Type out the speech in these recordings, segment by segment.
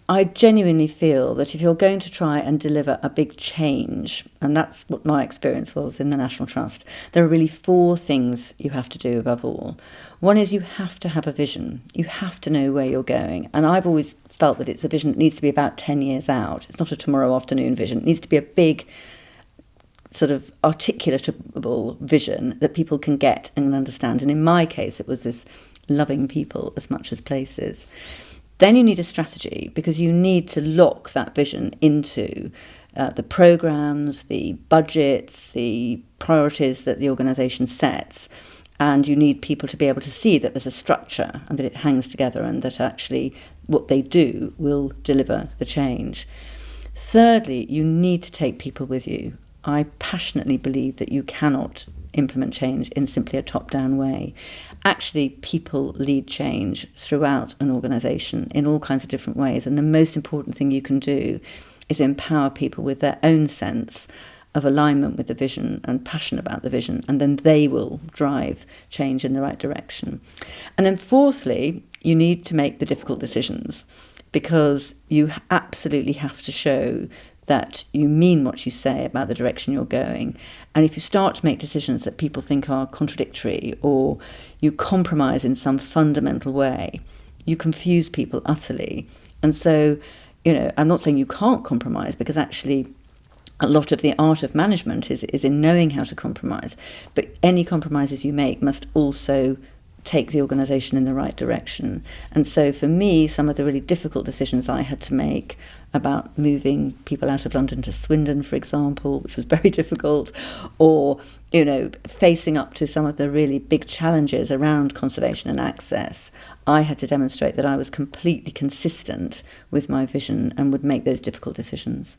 I genuinely feel that if you're going to try and deliver a big change, and that's what my experience was in the National Trust, there are really 4 things you have to do above all. One is you have to have a vision. You have to know where you're going. And I've always felt that it's a vision that needs to be about 10 years out. It's not a tomorrow afternoon vision. It needs to be a big, sort of articulatable vision that people can get and understand. And in my case, it was this loving people as much as places. Then you need a strategy, because you need to lock that vision into the programmes, the budgets, the priorities that the organisation sets. And you need people to be able to see that there's a structure and that it hangs together and that actually what they do will deliver the change. Thirdly, you need to take people with you. I passionately believe that you cannot implement change in simply a top-down way. Actually, people lead change throughout an organisation in all kinds of different ways. And the most important thing you can do is empower people with their own sense of alignment with the vision and passion about the vision, and then they will drive change in the right direction. And then fourthly, you need to make the difficult decisions, because you absolutely have to show that you mean what you say about the direction you're going. And if you start to make decisions that people think are contradictory, or you compromise in some fundamental way, you confuse people utterly. And so, I'm not saying you can't compromise, because actually a lot of the art of management is in knowing how to compromise. But any compromises you make must also take the organisation in the right direction. And so for me, some of the really difficult decisions I had to make about moving people out of London to Swindon, for example, which was very difficult, or, facing up to some of the really big challenges around conservation and access, I had to demonstrate that I was completely consistent with my vision and would make those difficult decisions.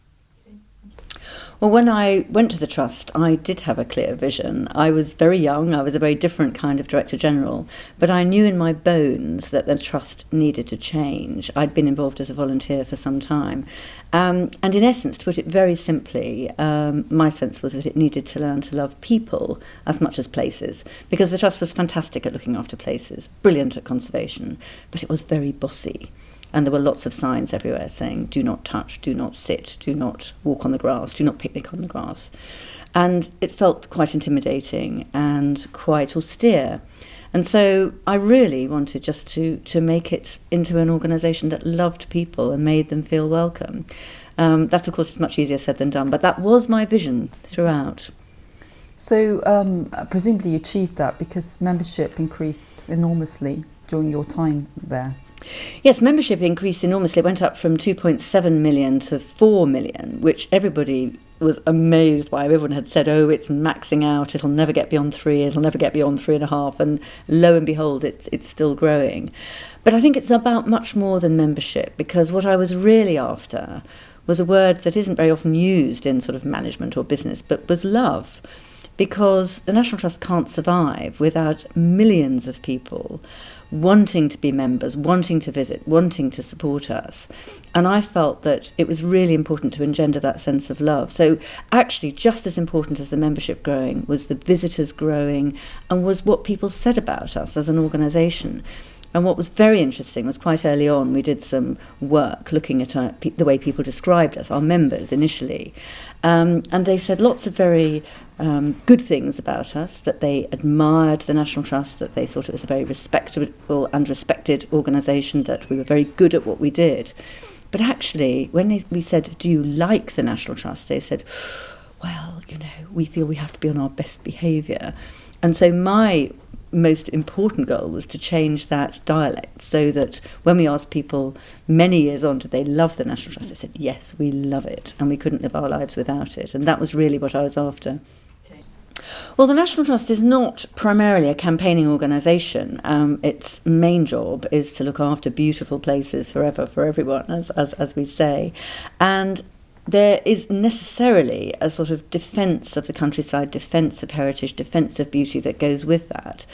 Well, when I went to the Trust, I did have a clear vision. I was very young, I was a very different kind of Director General, but I knew in my bones that the Trust needed to change. I'd been involved as a volunteer for some time. And in essence, to put it very simply, my sense was that it needed to learn to love people as much as places, because the Trust was fantastic at looking after places, brilliant at conservation, but it was very bossy. And there were lots of signs everywhere saying, do not touch, do not sit, do not walk on the grass, do not picnic on the grass. And it felt quite intimidating and quite austere. And so I really wanted just to make it into an organisation that loved people and made them feel welcome. That, of course, is much easier said than done, but that was my vision throughout. So presumably you achieved that because membership increased enormously during your time there. Yes, membership increased enormously. It went up from 2.7 million to 4 million, which everybody was amazed by. Everyone had said, it's maxing out, it'll never get beyond 3, it'll never get beyond 3.5, and lo and behold, it's still growing. But I think it's about much more than membership, because what I was really after was a word that isn't very often used in sort of management or business, but was love. Because the National Trust can't survive without millions of people wanting to be members, wanting to visit, wanting to support us. And I felt that it was really important to engender that sense of love. So actually, just as important as the membership growing was the visitors growing, and was what people said about us as an organisation. And what was very interesting was quite early on we did some work looking at the way people described us, our members initially. And they said lots of very good things about us, that they admired the National Trust, that they thought it was a very respectable and respected organisation, that we were very good at what we did. But actually, when we said, do you like the National Trust? They said, well, we feel we have to be on our best behaviour. And so my most important goal was to change that dialect, so that when we asked people many years on, did they love the National Trust, they said, yes, we love it, and we couldn't live our lives without it. And that was really what I was after. Well, the National Trust is not primarily a campaigning organisation. Its main job is to look after beautiful places forever for everyone, as we say. And there is necessarily a sort of defence of the countryside, defence of heritage, defence of beauty that goes with that.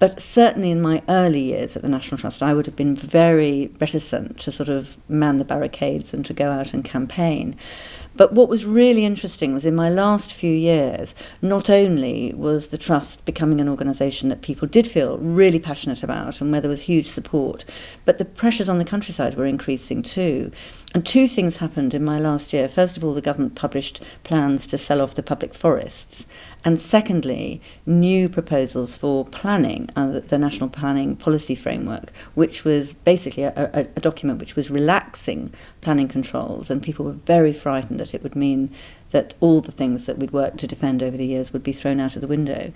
But certainly in my early years at the National Trust, I would have been very reticent to sort of man the barricades and to go out and campaign. But what was really interesting was in my last few years, not only was the Trust becoming an organisation that people did feel really passionate about and where there was huge support, but the pressures on the countryside were increasing too. And two things happened in my last year. First of all, the government published plans to sell off the public forests. And secondly, new proposals for planning, the National Planning Policy Framework, which was basically a document which was relaxing planning controls. And people were very frightened that it would mean that all the things that we'd worked to defend over the years would be thrown out of the window.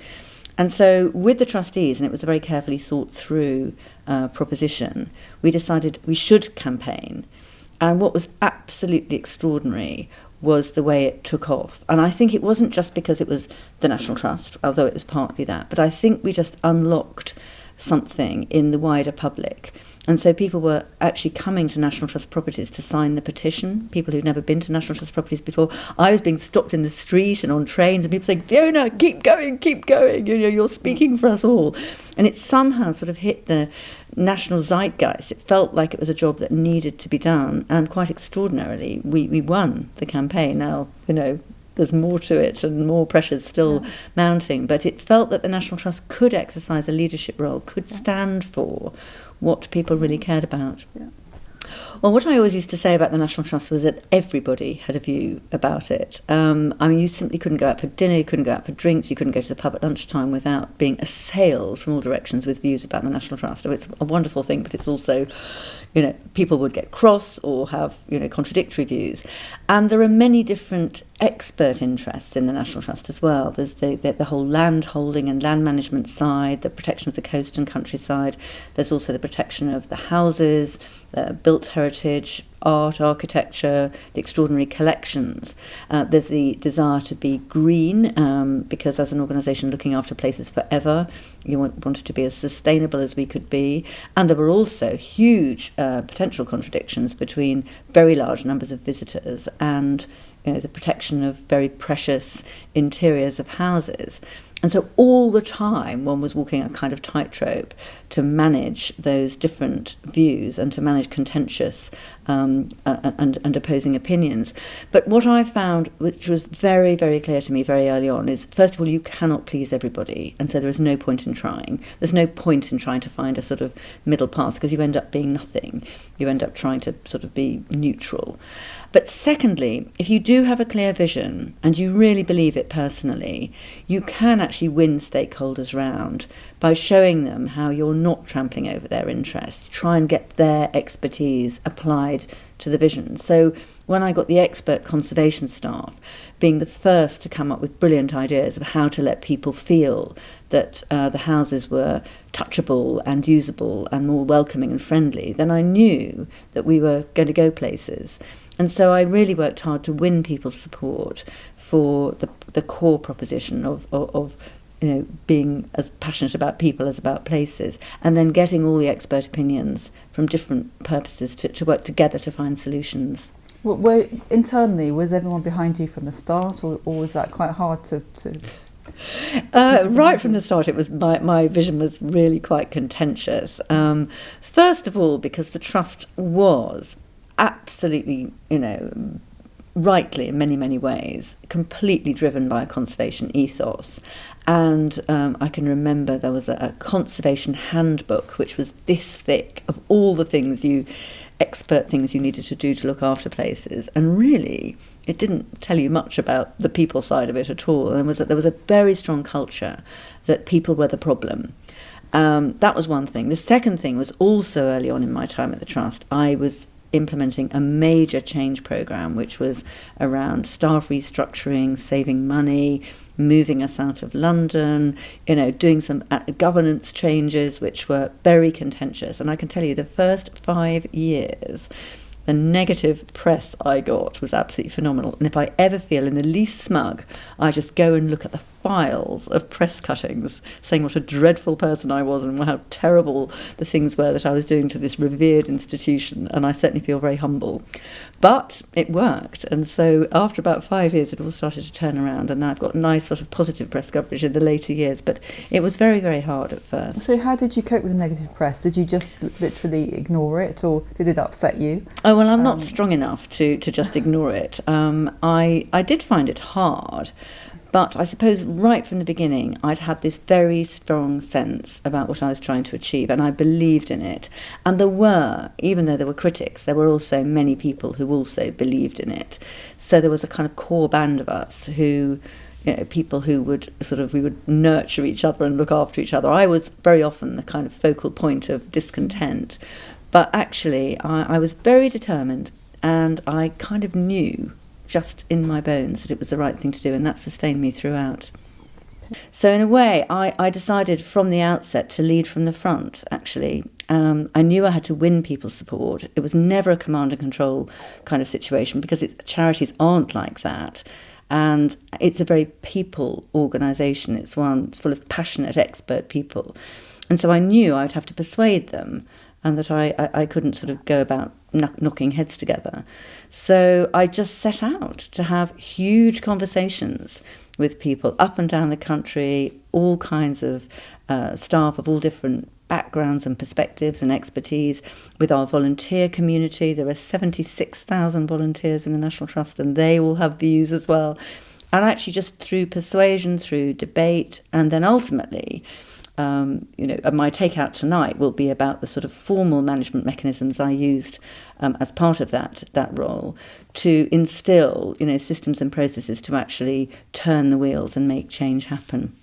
And so with the trustees, and it was a very carefully thought through proposition, we decided we should campaign. And what was absolutely extraordinary was the way it took off. And I think it wasn't just because it was the National Trust, although it was partly that, but I think we just unlocked something in the wider public. And so people were actually coming to National Trust properties to sign the petition, people who'd never been to National Trust properties before. I was being stopped in the street and on trains and people saying, Fiona, keep going, you're speaking for us all. And it somehow sort of hit the national zeitgeist. It felt like it was a job that needed to be done. And quite extraordinarily, we won the campaign. Now, there's more to it and more pressures still mounting. But it felt that the National Trust could exercise a leadership role, could stand for what people really cared about. Yeah. Well, what I always used to say about the National Trust was that everybody had a view about it. You simply couldn't go out for dinner, you couldn't go out for drinks, you couldn't go to the pub at lunchtime without being assailed from all directions with views about the National Trust. So it's a wonderful thing, but it's also, people would get cross or have, contradictory views. And there are many different expert interests in the National Trust as well. There's the whole land holding and land management side, the protection of the coast and countryside. There's also the protection of the houses, built heritage, art, architecture, the extraordinary collections. There's the desire to be green, because as an organisation looking after places forever, you wanted to be as sustainable as we could be. And there were also huge potential contradictions between very large numbers of visitors and the protection of very precious interiors of houses. And so all the time one was walking a kind of tightrope to manage those different views and to manage contentious and opposing opinions. But what I found, which was very, very clear to me very early on, is first of all, you cannot please everybody. And so there is no point in trying. There's no point in trying to find a sort of middle path because you end up being nothing. You end up trying to sort of be neutral. But secondly, if you do have a clear vision and you really believe it personally, you can actually win stakeholders round by showing them how you're not trampling over their interests. Try and get their expertise applied to the vision. So when I got the expert conservation staff being the first to come up with brilliant ideas of how to let people feel that the houses were touchable and usable and more welcoming and friendly, then I knew that we were going to go places. And so I really worked hard to win people's support for the core proposition of being as passionate about people as about places, and then getting all the expert opinions from different purposes to work together to find solutions. Well, internally, was everyone behind you from the start, or was that quite hard to... Right from the start, it was my vision was really quite contentious. First of all, because the Trust was absolutely, rightly in many, many ways, completely driven by a conservation ethos. And I can remember there was a conservation handbook which was this thick of all the expert things you needed to do to look after places. And really, it didn't tell you much about the people side of it at all. And there was a very strong culture that people were the problem. That was one thing. The second thing was also early on in my time at the Trust, I was implementing a major change programme which was around staff restructuring, saving money, moving us out of London, doing some governance changes which were very contentious. And I can tell you the first 5 years, the negative press I got was absolutely phenomenal. And if I ever feel in the least smug, I just go and look at the files of press cuttings saying what a dreadful person I was and how terrible the things were that I was doing to this revered institution, and I certainly feel very humble. But it worked, and so after about 5 years it all started to turn around, and I've got nice sort of positive press coverage in the later years, but it was very, very hard at first. So how did you cope with the negative press? Did you just literally ignore it, or did it upset you? Oh, well, I'm not strong enough to just ignore it. I did find it hard, but I suppose right from the beginning I'd had this very strong sense about what I was trying to achieve, and I believed in it. And there were, even though there were critics, there were also many people who also believed in it. So there was a kind of core band of us who, people who would we would nurture each other and look after each other. I was very often the kind of focal point of discontent, but actually I was very determined, and I kind of knew just in my bones that it was the right thing to do, and that sustained me throughout. So in a way, I decided from the outset to lead from the front, actually. I knew I had to win people's support. It was never a command and control kind of situation, because charities aren't like that. And it's a very people organisation. It's one full of passionate, expert people. And so I knew I would have to persuade them, and that I couldn't sort of go about knocking heads together. So I just set out to have huge conversations with people up and down the country, all kinds of staff of all different backgrounds and perspectives and expertise, with our volunteer community. There are 76,000 volunteers in the National Trust, and they all have views as well. And actually just through persuasion, through debate, and then ultimately, my takeout tonight will be about the sort of formal management mechanisms I used as part of that role to instill, systems and processes to actually turn the wheels and make change happen.